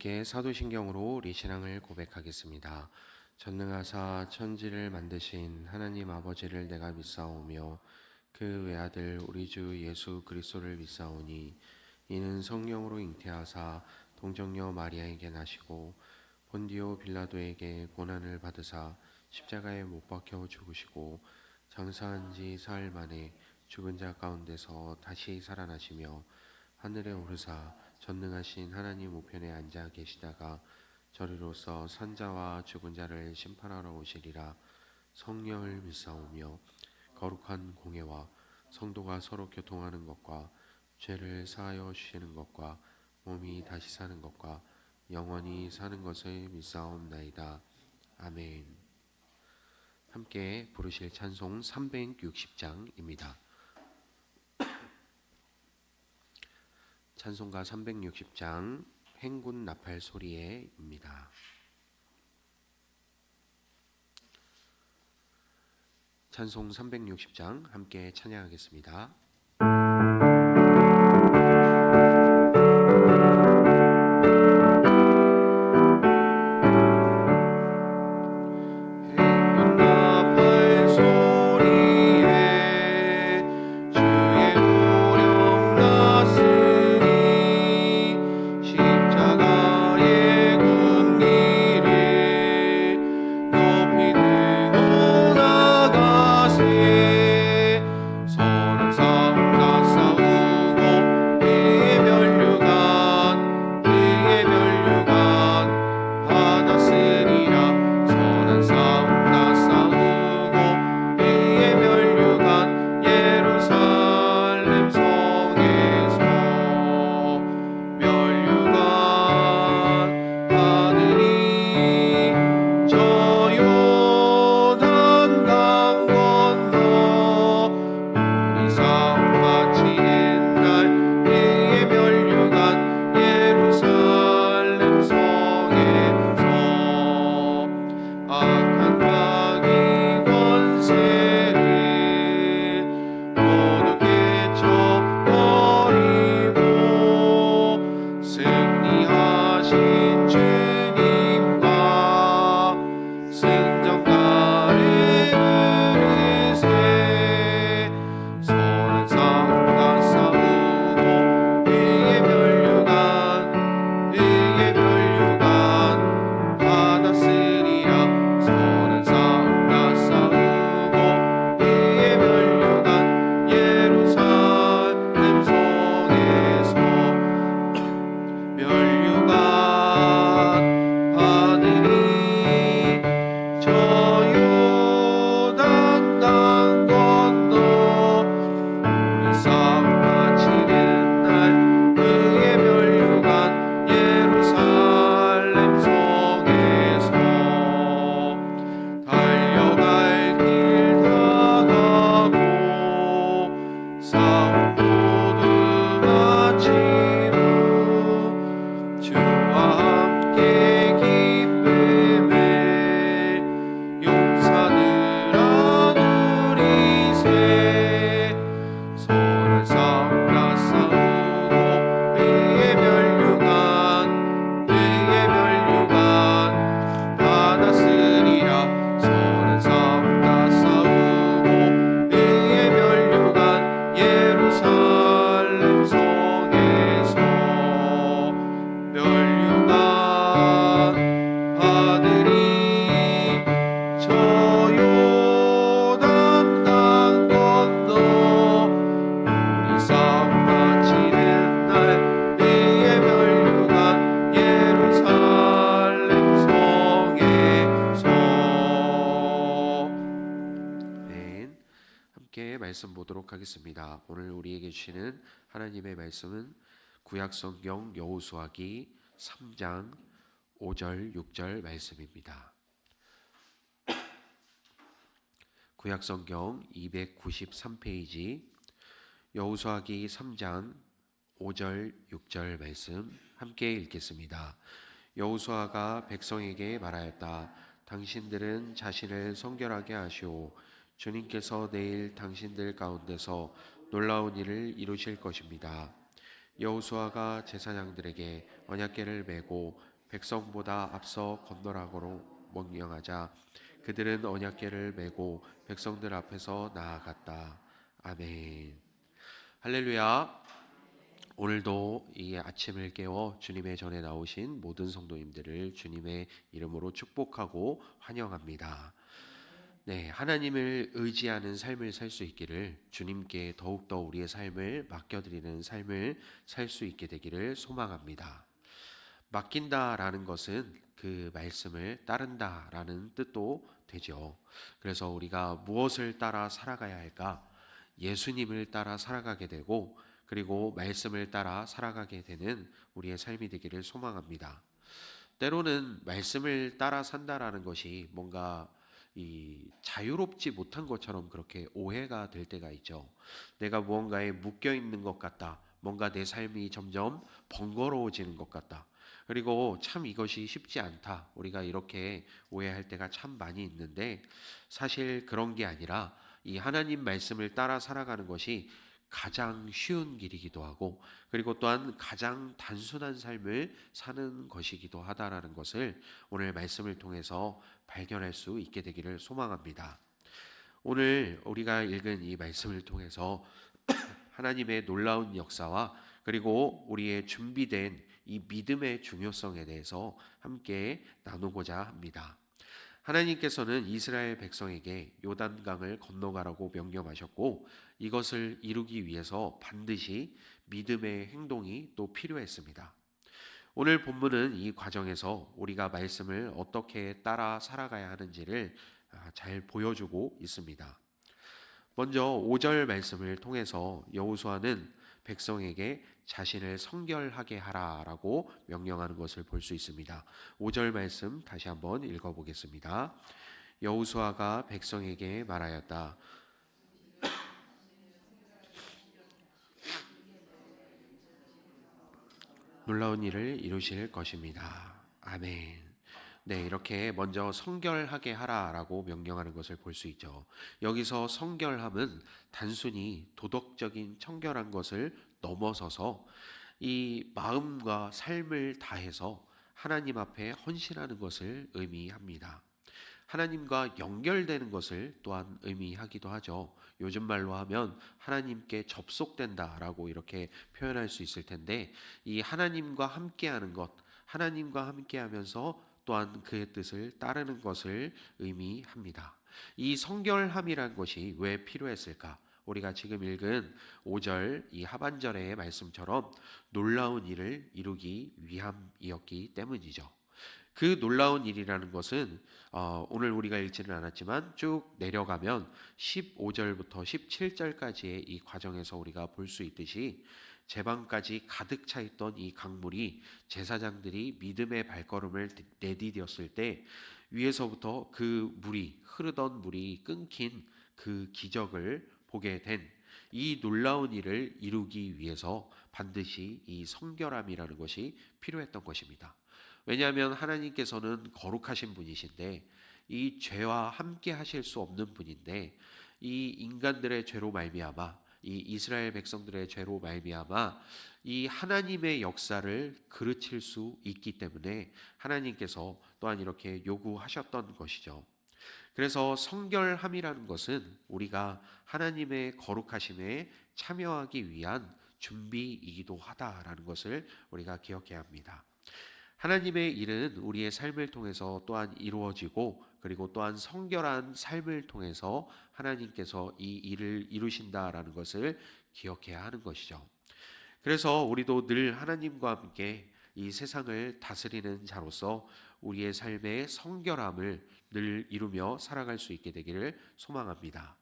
함께 사도신경으로 우리 신앙을 고백하겠습니다. 전능하사 천지를 만드신 하나님 아버지를 내가 믿사오며 그 외아들 우리 주 예수 그리스도를 믿사오니 이는 성령으로 잉태하사 동정녀 마리아에게 나시고 본디오 빌라도에게 고난을 받으사 십자가에 못 박혀 죽으시고 장사한 지 사흘 만에 죽은 자 가운데서 다시 살아나시며 하늘에 오르사 전능하신 하나님 우편에 앉아 계시다가 저리로서 산자와 죽은 자를 심판하러 오시리라. 성령을 믿사오며 거룩한 공회와 성도가 서로 교통하는 것과 죄를 사하여 주시는 것과 몸이 다시 사는 것과 영원히 사는 것을 믿사옵나이다. 아멘. 함께 부르실 찬송 360장입니다. 찬송가 360장 행군 나팔 소리에입니다. 찬송 360장 함께 찬양하겠습니다. 말씀 보도록 하겠습니다. 오늘 우리에게 주시는 하나님의 말씀은 구약성경 여호수아기 3장 5절 6절 말씀입니다. 구약성경 293페이지 여호수아기 3장 5절 6절 말씀 함께 읽겠습니다. 여호수아가 백성에게 말하였다. 당신들은 자신을 성결하게 하시오. 주님께서 내일 당신들 가운데서 놀라운 일을 이루실 것입니다. 여호수아가 제사장들에게 언약궤를 메고 백성보다 앞서 건너라고 명령하자 그들은 언약궤를 메고 백성들 앞에서 나아갔다. 아멘. 할렐루야. 오늘도 이 아침을 깨워 주님의 전에 나오신 모든 성도님들을 주님의 이름으로 축복하고 환영합니다. 네, 하나님을 의지하는 삶을 살 수 있기를, 주님께 더욱더 우리의 삶을 맡겨드리는 삶을 살 수 있게 되기를 소망합니다. 맡긴다라는 것은 그 말씀을 따른다라는 뜻도 되죠. 그래서 우리가 무엇을 따라 살아가야 할까? 예수님을 따라 살아가게 되고, 그리고 말씀을 따라 살아가게 되는 우리의 삶이 되기를 소망합니다. 때로는 말씀을 따라 산다라는 것이 뭔가 이 자유롭지 못한 것처럼 그렇게 오해가 될 때가 있죠. 내가 무언가에 묶여 있는 것 같다. 뭔가 내 삶이 점점 번거로워지는 것 같다. 그리고 참 이것이 쉽지 않다. 우리가 이렇게 오해할 때가 참 많이 있는데, 사실 그런 게 아니라 이 하나님 말씀을 따라 살아가는 것이 가장 쉬운 길이기도 하고, 그리고 또한 가장 단순한 삶을 사는 것이기도 하다라는 것을 오늘 말씀을 통해서 발견할 수 있게 되기를 소망합니다. 오늘 우리가 읽은 이 말씀을 통해서 하나님의 놀라운 역사와 그리고 우리의 준비된 이 믿음의 중요성에 대해서 함께 나누고자 합니다. 하나님께서는 이스라엘 백성에게 요단강을 건너가라고 명령하셨고, 이것을 이루기 위해서 반드시 믿음의 행동이 또 필요했습니다. 오늘 본문은 이 과정에서 우리가 말씀을 어떻게 따라 살아가야 하는지를 잘 보여주고 있습니다. 먼저 5절 말씀을 통해서 여호수아는 백성에게 자신을 성결하게 하라라고 명령하는 것을 볼 수 있습니다. 5절 말씀 다시 한번 읽어보겠습니다. 여호수아가 백성에게 말하였다. 놀라운 일을 이루실 것입니다. 아멘. 네, 이렇게 먼저 성결하게 하라라고 명령하는 것을 볼 수 있죠. 여기서 성결함은 단순히 도덕적인 청결한 것을 넘어서서 이 마음과 삶을 다해서 하나님 앞에 헌신하는 것을 의미합니다. 하나님과 연결되는 것을 또한 의미하기도 하죠. 요즘 말로 하면 하나님께 접속된다라고 이렇게 표현할 수 있을 텐데, 이 하나님과 함께하는 것, 하나님과 함께하면서 또한 그의 뜻을 따르는 것을 의미합니다. 이 성결함이란 것이 왜 필요했을까? 우리가 지금 읽은 5절 이 하반절의 말씀처럼 놀라운 일을 이루기 위함이었기 때문이죠. 그 놀라운 일이라는 것은 오늘 우리가 읽지는 않았지만 쭉 내려가면 15절부터 17절까지의 이 과정에서 우리가 볼 수 있듯이 제방까지 가득 차 있던 이 강물이 제사장들이 믿음의 발걸음을 내디뎠을 때 위에서부터 그 물이 흐르던 물이 끊긴 그 기적을 보게 된 이 놀라운 일을 이루기 위해서 반드시 이 성결함이라는 것이 필요했던 것입니다. 왜냐하면 하나님께서는 거룩하신 분이신데 이 죄와 함께 하실 수 없는 분인데, 이 인간들의 죄로 말미암아, 이 이스라엘 백성들의 죄로 말미암아 이 하나님의 역사를 그르칠 수 있기 때문에 하나님께서 또한 이렇게 요구하셨던 것이죠. 그래서 성결함이라는 것은 우리가 하나님의 거룩하심에 참여하기 위한 준비이기도 하다라는 것을 우리가 기억해야 합니다. 하나님의 일은 우리의 삶을 통해서 또한 이루어지고, 그리고 또한 성결한 삶을 통해서 하나님께서 이 일을 이루신다라는 것을 기억해야 하는 것이죠. 그래서 우리도 늘 하나님과 함께 이 세상을 다스리는 자로서 우리의 삶의 성결함을 늘 이루며 살아갈 수 있게 되기를 소망합니다.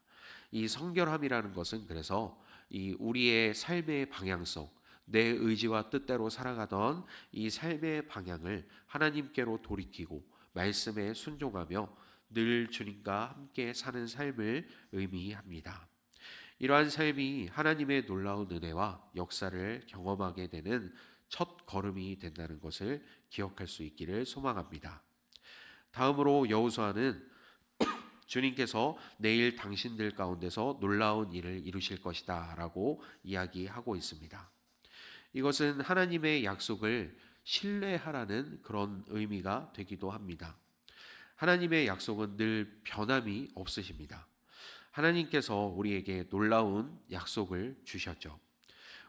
이 성결함이라는 것은 그래서 이 우리의 삶의 방향성, 내 의지와 뜻대로 살아가던 이 삶의 방향을 하나님께로 돌이키고 말씀에 순종하며 늘 주님과 함께 사는 삶을 의미합니다. 이러한 삶이 하나님의 놀라운 은혜와 역사를 경험하게 되는 첫 걸음이 된다는 것을 기억할 수 있기를 소망합니다. 다음으로 여호수아는 주님께서 내일 당신들 가운데서 놀라운 일을 이루실 것이다 라고 이야기하고 있습니다. 이것은 하나님의 약속을 신뢰하라는 그런 의미가 되기도 합니다. 하나님의 약속은 늘 변함이 없으십니다. 하나님께서 우리에게 놀라운 약속을 주셨죠.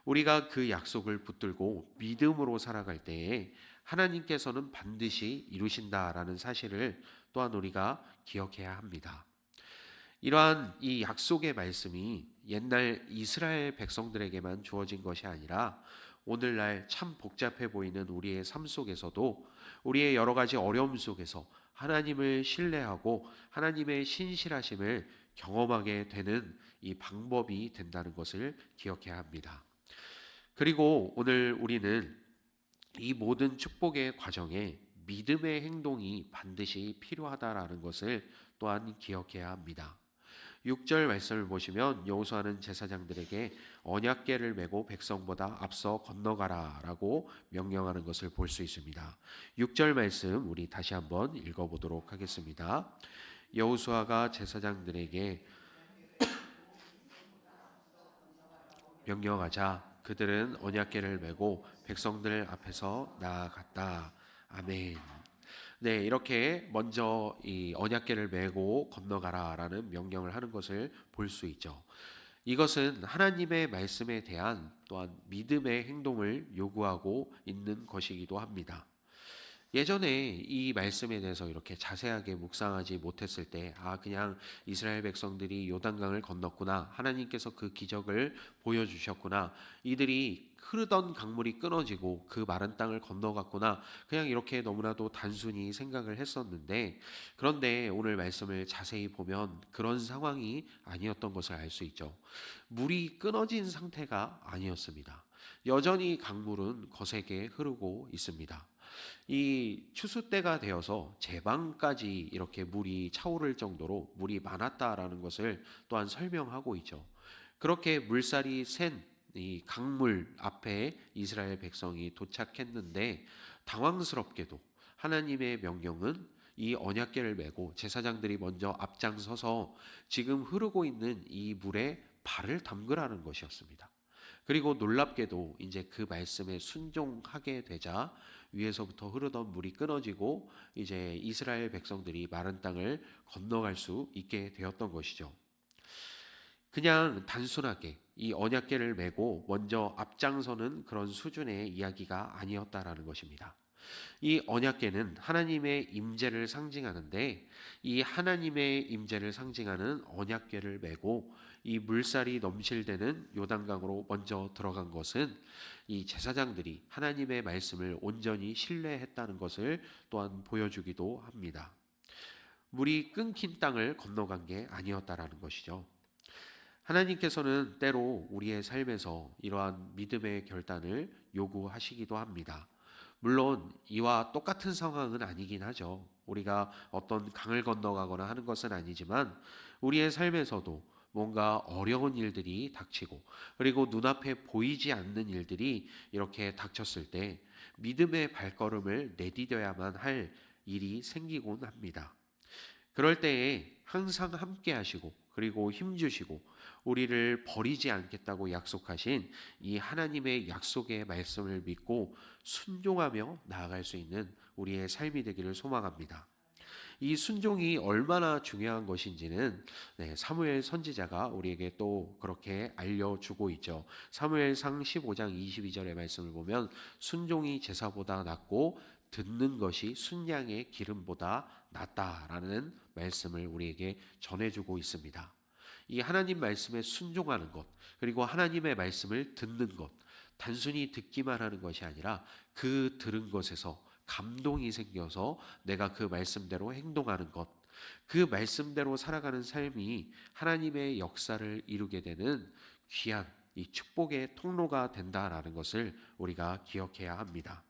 우리가 그 약속을 붙들고 믿음으로 살아갈 때에 하나님께서는 반드시 이루신다라는 사실을 또한 우리가 기억해야 합니다. 이러한 이 약속의 말씀이 옛날 이스라엘 백성들에게만 주어진 것이 아니라 오늘날 참 복잡해 보이는 우리의 삶 속에서도 우리의 여러 가지 어려움 속에서 하나님을 신뢰하고 하나님의 신실하심을 경험하게 되는 이 방법이 된다는 것을 기억해야 합니다. 그리고 오늘 우리는 이 모든 축복의 과정에 믿음의 행동이 반드시 필요하다라는 것을 또한 기억해야 합니다. 6절 말씀을 보시면 여호수아는 제사장들에게 언약궤를 메고 백성보다 앞서 건너가라라고 명령하는 것을 볼 수 있습니다. 6절 말씀 우리 다시 한번 읽어보도록 하겠습니다. 여호수아가 제사장들에게 명령하자 그들은 언약궤를 메고 백성들 앞에서 나아갔다. 아멘. 네, 이렇게 먼저 이 언약궤를 메고 건너가라라는 명령을 하는 것을 볼 수 있죠. 이것은 하나님의 말씀에 대한 또한 믿음의 행동을 요구하고 있는 것이기도 합니다. 예전에 이 말씀에 대해서 이렇게 자세하게 묵상하지 못했을 때, 그냥 이스라엘 백성들이 요단강을 건넜구나. 하나님께서 그 기적을 보여주셨구나. 이들이 흐르던 강물이 끊어지고 그 마른 땅을 건너갔구나. 그냥 이렇게 너무나도 단순히 생각을 했었는데, 그런데 오늘 말씀을 자세히 보면 그런 상황이 아니었던 것을 알 수 있죠. 물이 끊어진 상태가 아니었습니다. 여전히 강물은 거세게 흐르고 있습니다. 이 추수 때가 되어서 제방까지 이렇게 물이 차오를 정도로 물이 많았다라는 것을 또한 설명하고 있죠. 그렇게 물살이 센 이 강물 앞에 이스라엘 백성이 도착했는데 당황스럽게도 하나님의 명령은 이 언약궤를 메고 제사장들이 먼저 앞장서서 지금 흐르고 있는 이 물에 발을 담그라는 것이었습니다. 그리고 놀랍게도 이제 그 말씀에 순종하게 되자 위에서부터 흐르던 물이 끊어지고 이제 이스라엘 백성들이 마른 땅을 건너갈 수 있게 되었던 것이죠. 그냥 단순하게 이 언약궤를 메고 먼저 앞장서는 그런 수준의 이야기가 아니었다라는 것입니다. 이 언약궤는 하나님의 임재를 상징하는데 이 하나님의 임재를 상징하는 언약궤를 메고 이 물살이 넘실대는 요단강으로 먼저 들어간 것은 이 제사장들이 하나님의 말씀을 온전히 신뢰했다는 것을 또한 보여주기도 합니다. 물이 끊긴 땅을 건너간 게 아니었다라는 것이죠. 하나님께서는 때로 우리의 삶에서 이러한 믿음의 결단을 요구하시기도 합니다. 물론 이와 똑같은 상황은 아니긴 하죠. 우리가 어떤 강을 건너가거나 하는 것은 아니지만 우리의 삶에서도 뭔가 어려운 일들이 닥치고 그리고 눈앞에 보이지 않는 일들이 이렇게 닥쳤을 때 믿음의 발걸음을 내디뎌야만 할 일이 생기곤 합니다. 그럴 때에 항상 함께 하시고 그리고 힘주시고 우리를 버리지 않겠다고 약속하신 이 하나님의 약속의 말씀을 믿고 순종하며 나아갈 수 있는 우리의 삶이 되기를 소망합니다. 이 순종이 얼마나 중요한 것인지는 사무엘 선지자가 우리에게 또 그렇게 알려주고 있죠. 사무엘상 15장 22절의 말씀을 보면 순종이 제사보다 낫고 듣는 것이 순양의 기름보다 낫다라는 말씀을 우리에게 전해주고 있습니다. 이 하나님 말씀에 순종하는 것, 그리고 하나님의 말씀을 듣는 것, 단순히 듣기만 하는 것이 아니라 그 들은 것에서 감동이 생겨서 내가 그 말씀대로 행동하는 것, 그 말씀대로 살아가는 삶이 하나님의 역사를 이루게 되는 귀한 이 축복의 통로가 된다라는 것을 우리가 기억해야 합니다.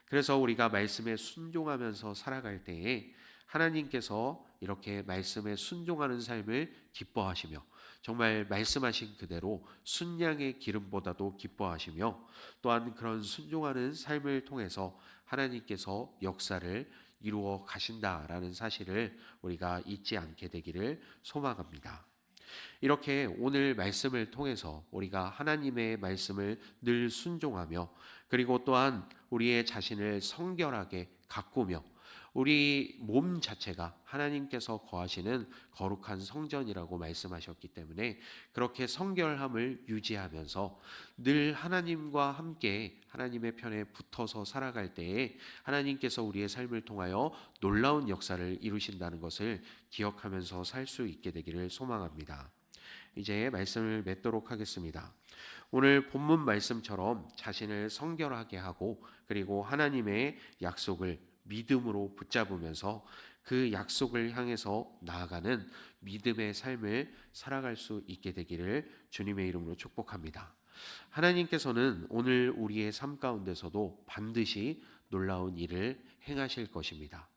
그래서 우리가 말씀에 순종하면서 살아갈 때에 하나님께서 이렇게 말씀에 순종하는 삶을 기뻐하시며 정말 말씀하신 그대로 순양의 기름보다도 기뻐하시며 또한 그런 순종하는 삶을 통해서 하나님께서 역사를 이루어 가신다라는 사실을 우리가 잊지 않게 되기를 소망합니다. 이렇게 오늘 말씀을 통해서 우리가 하나님의 말씀을 늘 순종하며 그리고 또한 우리의 자신을 성결하게 가꾸며 우리 몸 자체가 하나님께서 거하시는 거룩한 성전이라고 말씀하셨기 때문에 그렇게 성결함을 유지하면서 늘 하나님과 함께 하나님의 편에 붙어서 살아갈 때에 하나님께서 우리의 삶을 통하여 놀라운 역사를 이루신다는 것을 기억하면서 살 수 있게 되기를 소망합니다. 이제 말씀을 맺도록 하겠습니다. 오늘 본문 말씀처럼 자신을 성결하게 하고 그리고 하나님의 약속을 믿음으로 붙잡으면서 그 약속을 향해서 나아가는 믿음의 삶을 살아갈 수 있게 되기를 주님의 이름으로 축복합니다. 하나님께서는 오늘 우리의 삶 가운데서도 반드시 놀라운 일을 행하실 것입니다.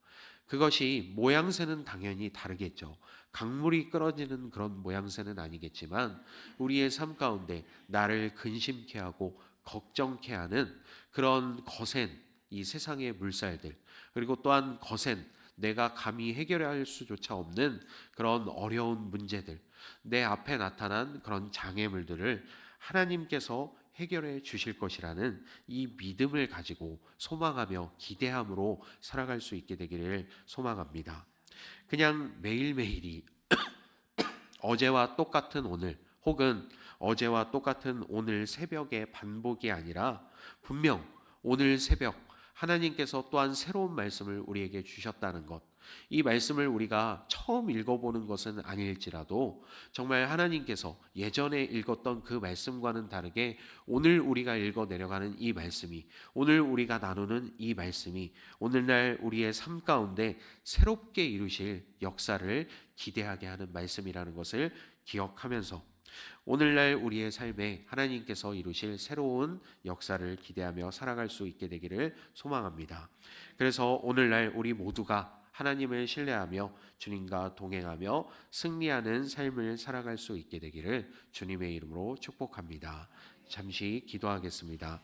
그것이 모양새는 당연히 다르겠죠. 강물이 끊어지는 그런 모양새는 아니겠지만 우리의 삶 가운데 나를 근심케 하고 걱정케 하는 그런 거센 이 세상의 물살들 그리고 또한 거센 내가 감히 해결할 수조차 없는 그런 어려운 문제들 내 앞에 나타난 그런 장애물들을 하나님께서 해결해 주실 것이라는 이 믿음을 가지고 소망하며 기대함으로 살아갈 수 있게 되기를 소망합니다. 그냥 매일매일이 어제와 똑같은 오늘 혹은 어제와 똑같은 오늘 새벽의 반복이 아니라 분명 오늘 새벽 하나님께서 또한 새로운 말씀을 우리에게 주셨다는 것, 이 말씀을 우리가 처음 읽어보는 것은 아닐지라도 정말 하나님께서 예전에 읽었던 그 말씀과는 다르게 오늘 우리가 읽어 내려가는 이 말씀이, 오늘 우리가 나누는 이 말씀이 오늘날 우리의 삶 가운데 새롭게 이루실 역사를 기대하게 하는 말씀이라는 것을 기억하면서 오늘날 우리의 삶에 하나님께서 이루실 새로운 역사를 기대하며 살아갈 수 있게 되기를 소망합니다. 그래서 오늘날 우리 모두가 하나님을 신뢰하며 주님과 동행하며 승리하는 삶을 살아갈 수 있게 되기를 주님의 이름으로 축복합니다. 잠시 기도하겠습니다.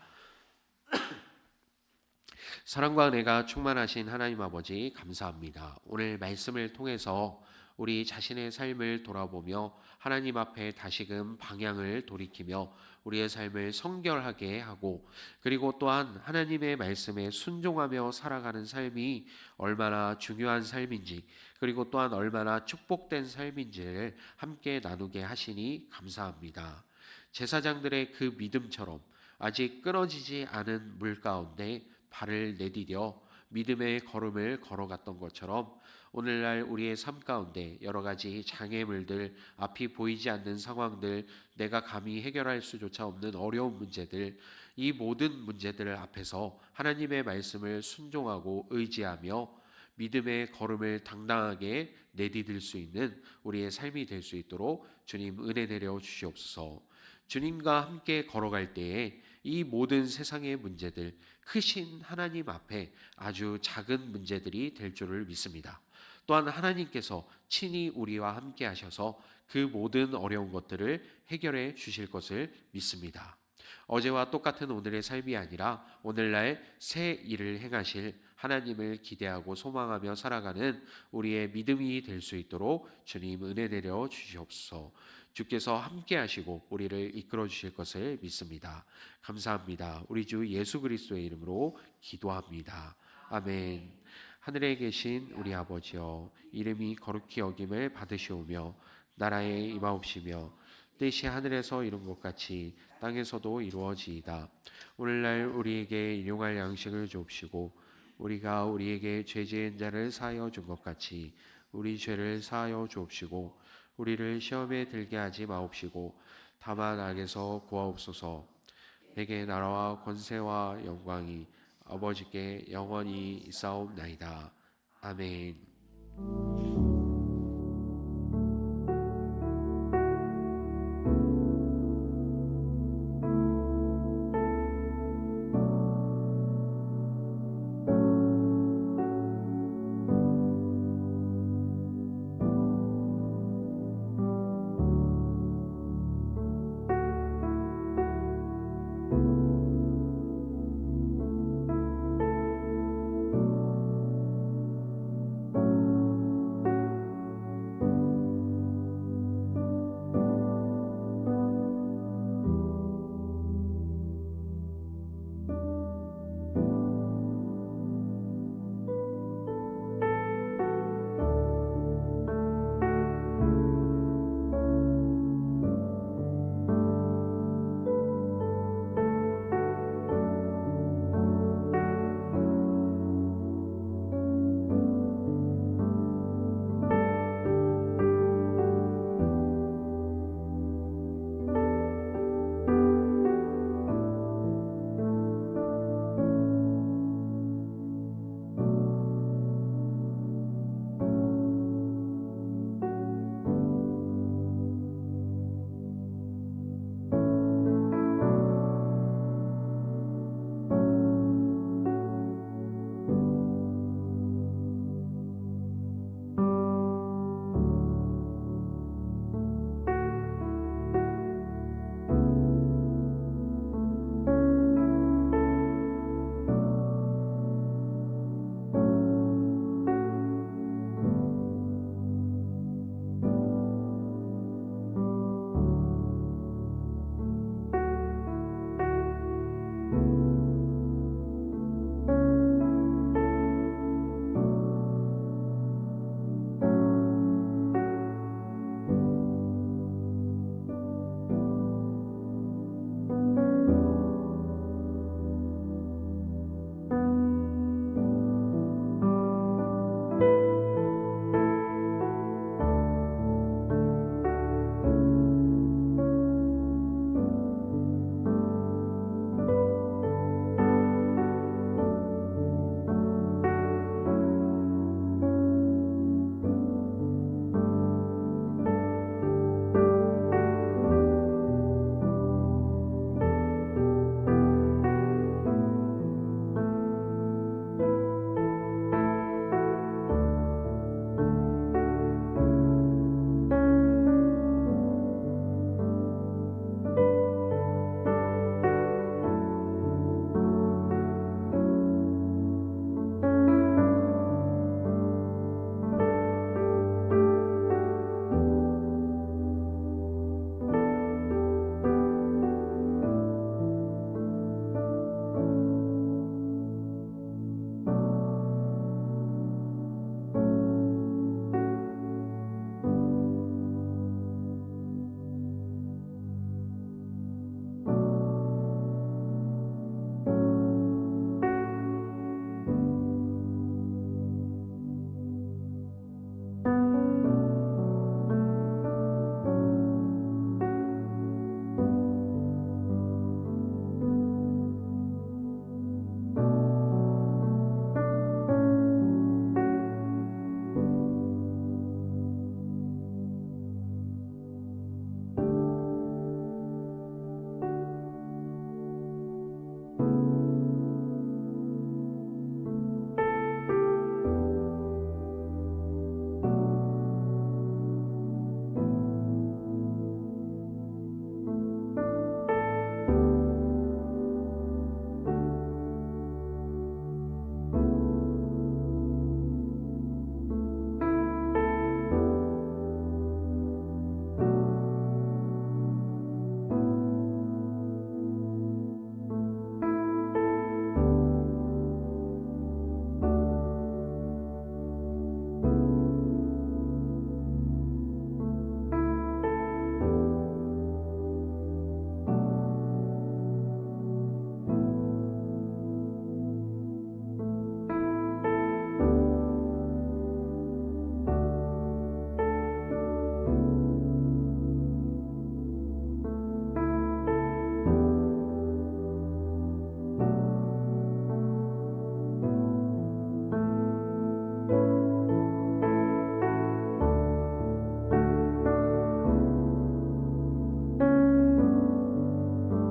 사랑과 은혜가 충만하신 하나님 아버지 감사합니다. 오늘 말씀을 통해서 우리 자신의 삶을 돌아보며 하나님 앞에 다시금 방향을 돌이키며 우리의 삶을 성결하게 하고 그리고 또한 하나님의 말씀에 순종하며 살아가는 삶이 얼마나 중요한 삶인지 그리고 또한 얼마나 축복된 삶인지를 함께 나누게 하시니 감사합니다. 제사장들의 그 믿음처럼 아직 끊어지지 않은 물 가운데 발을 내디뎌 믿음의 걸음을 걸어갔던 것처럼 오늘날 우리의 삶 가운데 여러 가지 장애물들, 앞이 보이지 않는 상황들, 내가 감히 해결할 수조차 없는 어려운 문제들, 이 모든 문제들 앞에서 하나님의 말씀을 순종하고 의지하며 믿음의 걸음을 당당하게 내디딜 수 있는 우리의 삶이 될 수 있도록 주님 은혜 내려 주시옵소서. 주님과 함께 걸어갈 때에 이 모든 세상의 문제들, 크신 하나님 앞에 아주 작은 문제들이 될 줄을 믿습니다. 또한 하나님께서 친히 우리와 함께 하셔서 그 모든 어려운 것들을 해결해 주실 것을 믿습니다. 어제와 똑같은 오늘의 삶이 아니라 오늘날 새 일을 행하실 하나님을 기대하고 소망하며 살아가는 우리의 믿음이 될 수 있도록 주님 은혜 내려 주시옵소서. 주께서 함께 하시고 우리를 이끌어 주실 것을 믿습니다. 감사합니다. 우리 주 예수 그리스도의 이름으로 기도합니다. 아멘. 하늘에 계신 우리 아버지여, 이름이 거룩히 여김을 받으시오며 나라에 임하옵시며 뜻이 하늘에서 이룬 것 같이 땅에서도 이루어지이다. 오늘날 우리에게 일용할 양식을 주옵시고 우리가 우리에게 죄 지은 자를 사하여 준 것 같이 우리 죄를 사하여 주옵시고 우리를 시험에 들게 하지 마옵시고 다만 악에서 구하옵소서. 내게 나라와 권세와 영광이 아버지께 영원히 있사옵나이다. 아멘.